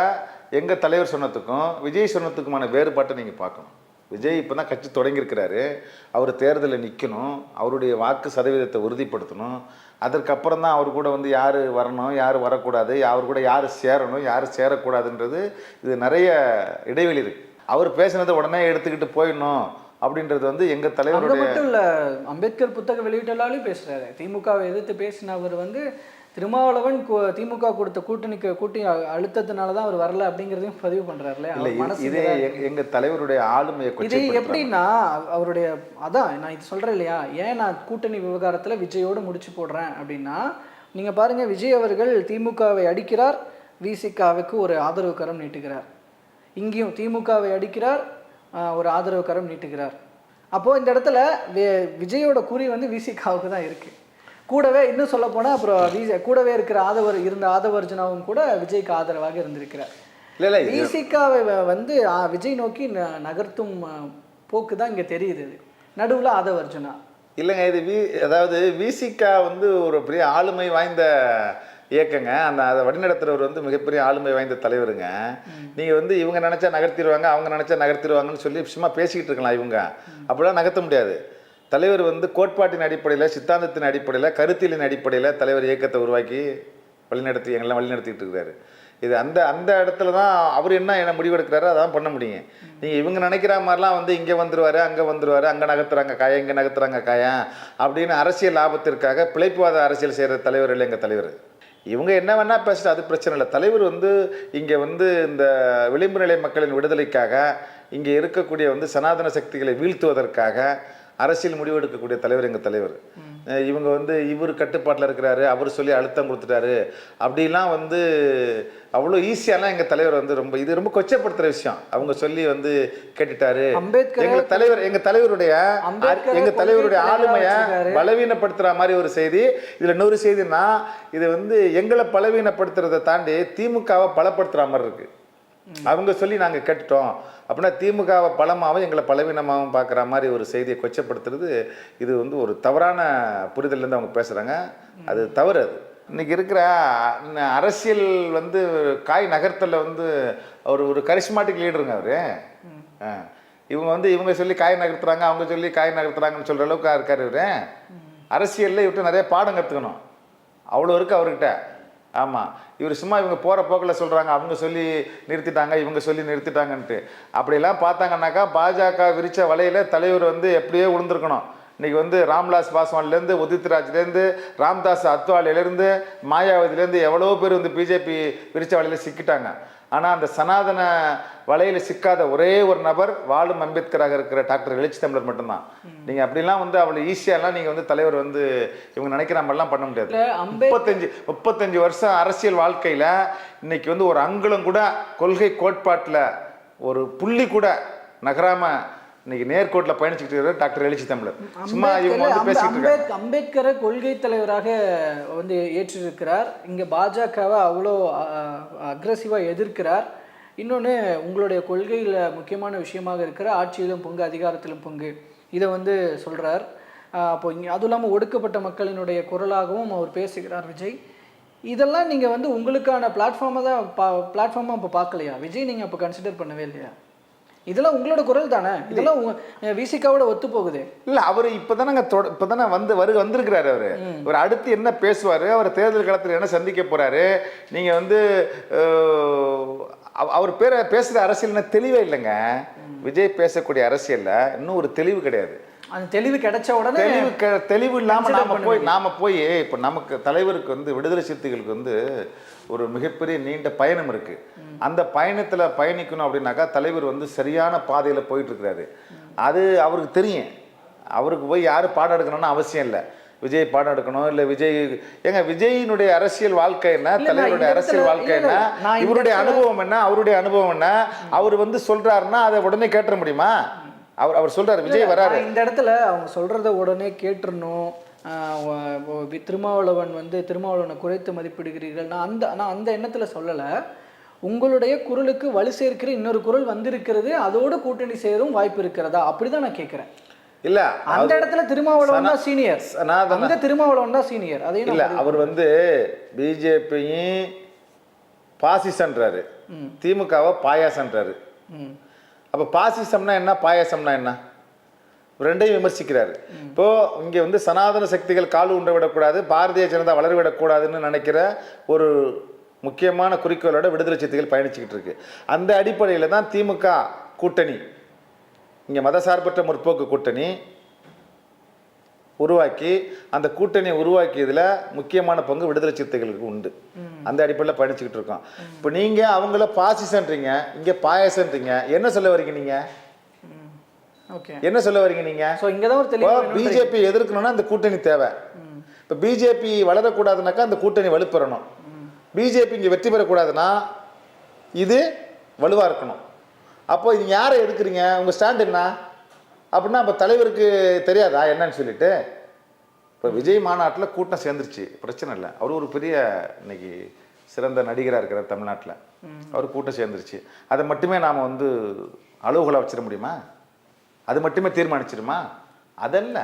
Speaker 1: எங்கள் தலைவர் சொன்னதுக்கும் விஜய் சொன்னதுக்குமான வேறுபாட்டை நீங்கள் பார்க்கணும். விஜய் இப்போ தான் கட்சி தொடங்கியிருக்கிறாரு, அவர் தேர்தலில் நிற்கணும், அவருடைய வாக்கு சதவீதத்தை உறுதிப்படுத்தணும். அதற்கப்புறம் தான் அவர் கூட வந்து யார் வரணும், யார் வரக்கூடாது, அவர் கூட யார் சேரணும், யார் சேரக்கூடாதுன்றது இது நிறைய இடைவெளி இருக்குது. அவர் பேசினதை உடனே எடுத்துக்கிட்டு போயிடணும் அப்படின்றது வந்து எங்கள் தலைவருடைய
Speaker 2: மட்டும் இல்லை. அம்பேத்கர் புத்தக வெளியிட்டலாலையும் பேசுகிறாரு. திமுகவை எதிர்த்து பேசினவர் வந்து திருமாவளவன் திமுக கொடுத்த கூட்டணி அழுத்தத்தினால தான் அவர் வரல அப்படிங்கிறதையும் பதிவு பண்ணுறாருல.
Speaker 1: இதே எங்கள் தலைவருடைய ஆளுமையை
Speaker 2: இது எப்படின்னா அவருடைய அதான் நான் இது சொல்கிறேன் இல்லையா, ஏன் நான் கூட்டணி விவகாரத்தில் விஜயோடு முடிச்சு போடுறேன் அப்படின்னா, நீங்கள் பாருங்கள், விஜய் அவர்கள் திமுகவை அடிக்கிறார், விசிகாவுக்கு ஒரு ஆதரவு கரம் நீட்டுகிறார். இங்கேயும் திமுகவை அடிக்கிறார், ஒரு ஆதரவு கரம் நீட்டுகிறார். அப்போது இந்த இடத்துல விஜயோட குறி வந்து விசிகாவுக்கு தான் இருக்குது. கூடவே இன்னும் சொல்ல போனால் அப்புறம் கூடவே இருக்கிற ஆதவர்ஜுனாவும் கூட விஜய்க்கு ஆதரவாக இருந்திருக்கிறார்.
Speaker 1: இல்லை
Speaker 2: விசிகாவை வந்து விஜய் நோக்கி நகர்த்தும் போக்கு தான் இங்கே தெரியுது. நடுவில் ஆதவர்ஜுனா
Speaker 1: இல்லைங்க. இது அதாவது விசிகா வந்து ஒரு பெரிய ஆளுமை வாய்ந்த இயக்கங்க. அதை வழிநடத்துறவர் வந்து மிகப்பெரிய ஆளுமை வாய்ந்த தலைவருங்க. நீங்கள் வந்து இவங்க நினச்சா நகர்த்திடுவாங்க, அவங்க நினச்சா நகர்த்திடுவாங்கன்னு சொல்லி சும்மா பேசிக்கிட்டு இருக்கலாம். இவங்க அப்படிலாம் நகர்த்த முடியாது. தலைவர் வந்து கோட்பாட்டின் அடிப்படையில், சித்தாந்தத்தின் அடிப்படையில், கருத்தியலின் அடிப்படையில் தலைவர் இயக்கத்தை உருவாக்கி எங்கெல்லாம் வழிநடத்திட்டு இருக்கிறாரு. இது அந்த இடத்துல தான் அவர் என்ன முடிவெடுக்கிறாரோ அதான் பண்ண முடியும். நீங்கள் இவங்க நினைக்கிற மாதிரிலாம் வந்து இங்கே வந்துடுவார், அங்கே வந்துடுவார், அங்கே நகர்த்துறாங்க காயம், இங்கே நகர்த்துறாங்க காயம் அப்படின்னு அரசியல் லாபத்திற்காக பிழைப்புவாத அரசியல் செய்கிற தலைவர் இல்லை எங்கள் தலைவர். இவங்க என்ன வேணால் பேசுகிற அது பிரச்சனை இல்லை. தலைவர் வந்து இங்கே வந்து இந்த விளிம்பு நிலை மக்களின் விடுதலைக்காக, இங்கே இருக்கக்கூடிய வந்து சனாதன சக்திகளை வீழ்த்துவதற்காக அரசியல் முடிவெடுக்கக்கூடிய தலைவர் எங்கள் தலைவர். இவங்க வந்து இவர் கட்டுப்பாட்டில் இருக்கிறாரு, அவர் சொல்லி அழுத்தம் கொடுத்துட்டாரு அப்படிலாம் வந்து அவ்வளோ ஈஸியாலாம் எங்கள் தலைவர் வந்து இது ரொம்ப கொச்சப்படுத்துகிற விஷயம். அவங்க சொல்லி வந்து கேட்டுட்டாரு. எங்கள் தலைவருடைய ஆளுமையை பலவீனப்படுத்துகிற மாதிரி ஒரு செய்தி. இதில் இன்னொரு செய்தின்னா, இது வந்து எங்களை பலவீனப்படுத்துறதை தாண்டி திமுகவை பலப்படுத்துகிற மாதிரி இருக்குது. அவங்க சொல்லி நாங்கள் கேட்டுட்டோம் அப்படின்னா திமுகவை பலமாகவும் எங்களை பலவீனமாகவும் பார்க்குற மாதிரி ஒரு செய்தியை கொச்சப்படுத்துறது இது வந்து ஒரு தவறான புரிதல்லேருந்து அவங்க பேசுகிறாங்க. அது தவறு. அது இன்றைக்கி இருக்கிற அரசியல் வந்து காய் நகர்த்தலில் வந்து ஒரு கரிஸ்மாட்டிக் லீடருங்க அவர். இவங்க சொல்லி காய் நகர்த்துறாங்க, அவங்க சொல்லி காய் நகர்த்துறாங்கன்னு சொல்கிற அளவுக்கு இருக்கார் இவர். அரசியலில் இவர்கிட்ட நிறைய பாடம் கற்றுக்கணும், அவ்வளோ இருக்குது அவர்கிட்ட. ஆமாம், இவர் சும்மா இவங்க போகிற போக்கில் சொல்கிறாங்க, அவங்க சொல்லி நிறுத்திட்டாங்க, இவங்க சொல்லி நிறுத்திட்டாங்கன்ட்டு. அப்படிலாம் பார்த்தாங்கன்னாக்கா பாஜக விரித்த வலையில் தலைவர் வந்து எப்படியோ விழுந்திருக்கணும். இன்றைக்கி வந்து ராம்விலாஸ் பாஸ்வான்லேருந்து, உதித் ராஜ்லேருந்து, ராம்தாஸ் அத்வாலேருந்து, மாயாவதிலேருந்து எவ்வளோ பேர் வந்து பிஜேபி விரித்த வலையில் சிக்கிட்டாங்க. ஆனால் அந்த சனாதன வலையில் சிக்காத ஒரே ஒரு நபர் வாழும் அம்பேத்கராக இருக்கிற டாக்டர் எழுச்சி தமிழர் மட்டும்தான். நீங்கள் அப்படிலாம் வந்து அவ்வளோ ஈஸியாலாம் நீங்கள் வந்து தலைவர் வந்து இவங்க நினைக்கிற மாதிரிலாம் பண்ண முடியாது. 35 வருஷம் அரசியல் வாழ்க்கையில் இன்னைக்கு வந்து ஒரு அங்குலம் கூட கொள்கை கோட்பாட்டில் ஒரு புள்ளி கூட நகராமல் இன்னைக்கு நேர்கோட்டில் பயணிச்சுட்டு இருக்கிற டாக்டர் எழுச்சி தமிழர். சும்மா இவங்க வந்து பேசிட்டு இருக்காங்க.
Speaker 2: அம்பேத்கரை கொள்கை தலைவராக வந்து ஏற்றிருக்கிறார். இங்கே பாஜகவை அவ்வளோ அக்ரெசிவாக எதிர்க்கிறார். இன்னொன்று, உங்களுடைய கொள்கையில் முக்கியமான விஷயமாக இருக்கிற ஆட்சியிலும் பங்கு அதிகாரத்திலும் பங்கு, இதை வந்து சொல்கிறார். அப்போ இங்கே அதுவும் இல்லாமல் ஒடுக்கப்பட்ட மக்களினுடைய குரலாகவும் அவர் பேசுகிறார் விஜய். இதெல்லாம் நீங்கள் வந்து உங்களுக்கான பிளாட்ஃபார்மாக இப்போ பார்க்கலையா விஜய்? நீங்கள் அப்போ கன்சிடர் பண்ணவே இல்லையா? இதெல்லாம் உங்களோட குரல் தானே, இதெல்லாம் விசிகாவோட ஒத்து போகுது.
Speaker 1: இல்லை, அவர் இப்போதானே வந்திருக்கிறாரு. அவர் அடுத்து என்ன பேசுவார், அவர் தேர்தல் காலத்தில் என்ன சந்திக்க போகிறாரு. நீங்கள் வந்து அவர் பேசுகிற அரசியல்னா தெளிவே இல்லைங்க. விஜய் பேசக்கூடிய அரசியலில் இன்னும் ஒரு தெளிவு கிடையாது.
Speaker 2: அந்த தெளிவு கிடைச்ச உடனே
Speaker 1: தெளிவு இல்லாமல் நாம போய் இப்போ நமக்கு தலைவருக்கு வந்து விடுதலை சிறுத்தைகளுக்கு வந்து ஒரு மிகப்பெரிய நீண்ட பயணம் இருக்குது. அந்த பயணத்தில் பயணிக்கணும் அப்படின்னாக்கா தலைவர் வந்து சரியான பாதையில் போயிட்டுருக்கிறாரு. அது அவருக்கு தெரியும். அவருக்கு போய் யார் பாடம் எடுக்கணும்னு அவசியம் இல்லை. விஜய் பாடம் எடுக்கணும் இல்லை விஜயினுடைய அரசியல் வாழ்க்கை என்ன, தலைவருடைய அரசியல் வாழ்க்கை என்ன, இவருடைய அனுபவம் என்ன, அவருடைய அனுபவம் என்ன, அவர் வந்து சொல்கிறாருன்னா அதை உடனே கேட்டுற முடியுமா? அவர் சொல்கிறார் விஜய் வராரு.
Speaker 2: இந்த இடத்துல அவங்க சொல்கிறத உடனே கேட்டுருணும். திருமாவளவனை குறைத்து மதிப்பிடுகிறீர்கள், நான் அந்த எண்ணத்தில் சொல்லலை. உங்களுடைய குரலுக்கு வலு சேர்க்கிற இன்னொரு குரல் வந்திருக்கிறது, அதோடு கூட்டணி சேரும் வாய்ப்பு இருக்கிறதா, அப்படிதான் நான் கேட்குறேன்.
Speaker 1: இல்ல
Speaker 2: அந்த இடத்துல திருமாவளவன் தான் சீனியர், அந்த திருமாவளவன் தான் சீனியர். அதையும்
Speaker 1: இல்ல அவர் வந்து பிஜேபியும் பாசிசன்றாரு, திமுகவை பாயாசன்றாரு. அப்ப பாசிசம்னா என்ன, பாயாசம்னா என்ன, ரெண்டையும் விமர்சிக்கிறாரு. இப்போ இங்க வந்து சனாதன சக்திகள் கால் ஊன்ற விடக்கூடாது, பாரதிய ஜனதா வளர விடக்கூடாதுன்னு நினைக்கிற ஒரு முக்கியமான குறிக்கோளோட விடுதலை சிறுத்தைகள் பயணிச்சுக்கிட்டு இருக்கு. அந்த அடிப்படையில் தான் திமுக கூட்டணி, இங்கே மதசார்பற்ற முற்போக்கு கூட்டணி உருவாக்கி, அந்த கூட்டணியை உருவாக்கியதில் முக்கியமான பங்கு விடுதலை சிறுத்தைகளுக்கு உண்டு. அந்த அடிப்படையில் பயணிச்சுக்கிட்டு இருக்கோம். இப்போ நீங்கள் அவங்கள பாசிசன்றீங்க, இங்கே பாயசன்றீங்க, என்ன சொல்ல வரீங்க நீங்கள்? என்ன சொல்ல வரீங்க நீங்கள்? பிஜேபி எதிர்க்கணும்னா அந்த கூட்டணி தேவை. இப்போ பிஜேபி வளரக்கூடாதுனாக்கா அந்த கூட்டணி வலுப்பெறணும். பிஜேபி இங்கே வெற்றி பெறக்கூடாதுன்னா இது வலுவாக இருக்கணும். அப்போ இது யாரை எடுக்கிறீங்க, உங்கள் ஸ்டாண்ட் என்ன அப்படின்னா அப்போ தலைவருக்கு தெரியாதா என்னன்னு சொல்லிட்டு? இப்போ விஜய் மாநாட்டில் கூட்டம் சேர்ந்துருச்சு, பிரச்சனை இல்லை. அவர் ஒரு பெரிய இன்னைக்கு சிறந்த நடிகராக இருக்கிறார் தமிழ்நாட்டில், அவர் கூட்டம் சேர்ந்துருச்சு. அதை மட்டுமே நாம் வந்து அளவுகளை வச்சிட முடியுமா? அது மட்டுமே தீர்மானிச்சிருமா? அதல்ல.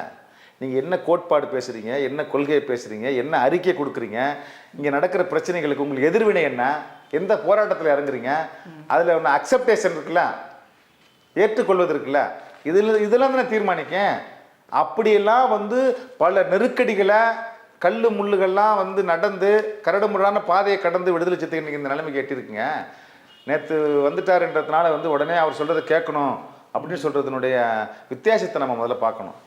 Speaker 1: நீங்கள் என்ன கோட்பாடு பேசுகிறீங்க, என்ன கொள்கையை பேசுகிறீங்க, என்ன அறிக்கை கொடுக்குறீங்க, இங்கே நடக்கிற பிரச்சனைகளுக்கு உங்களுக்கு எதிர்வினை என்ன, எந்த போராட்டத்தில் இறங்குறீங்க, அதில் ஒன்று அக்செப்டேஷன் இருக்குல்ல, ஏற்றுக்கொள்வது இருக்குல்ல, இதெல்லாம் தானே தீர்மானிக்க. அப்படியெல்லாம் வந்து பல நெருக்கடிகளை, கல் முள்ளுகள்லாம் வந்து நடந்து கரடுமுரடான பாதையை கடந்து விடுதலை சிறுத்தைகள் இந்த நிலைமைக்கு எட்டிருக்குங்க. நேற்று வந்துட்டாருன்றதுனால வந்து உடனே அவர் சொல்கிறத கேட்கணும் அப்படின்னு சொல்கிறதுனுடைய வித்தியாசத்தை நம்ம முதல்ல பார்க்கணும்.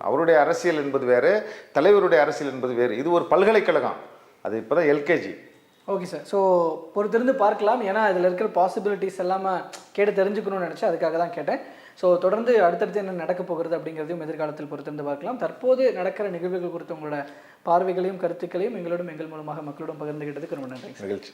Speaker 1: அவருடைய அரசியல் என்பது வேறு, தலைவருடைய அரசியல் என்பது வேறு. இது ஒரு பல்கலைக்கழகம், அது இப்போ தான் எல்கேஜி.
Speaker 2: Okay sir. ஸோ பொறுத்திருந்து பார்க்கலாம். ஏன்னா இதில் இருக்கிற பாசிபிலிட்டிஸ் எல்லாமே கேட்டு தெரிஞ்சுக்கணும்னு நினச்சேன், அதுக்காக தான் கேட்டேன். ஸோ தொடர்ந்து அடுத்தடுத்து என்ன நடக்க போகிறது அப்படிங்கிறதையும் எதிர்காலத்தில் பொறுத்திருந்து பார்க்கலாம். தற்போது நடக்கிற நிகழ்வுகள் குறித்து உங்களோட பார்வைகளையும் கருத்துக்களையும் எங்களோடும் எங்கள் மூலமாக மக்களோடும் பகிர்ந்துகிட்டதுக்கு ரொம்ப நன்றி.
Speaker 1: நிகழ்ச்சி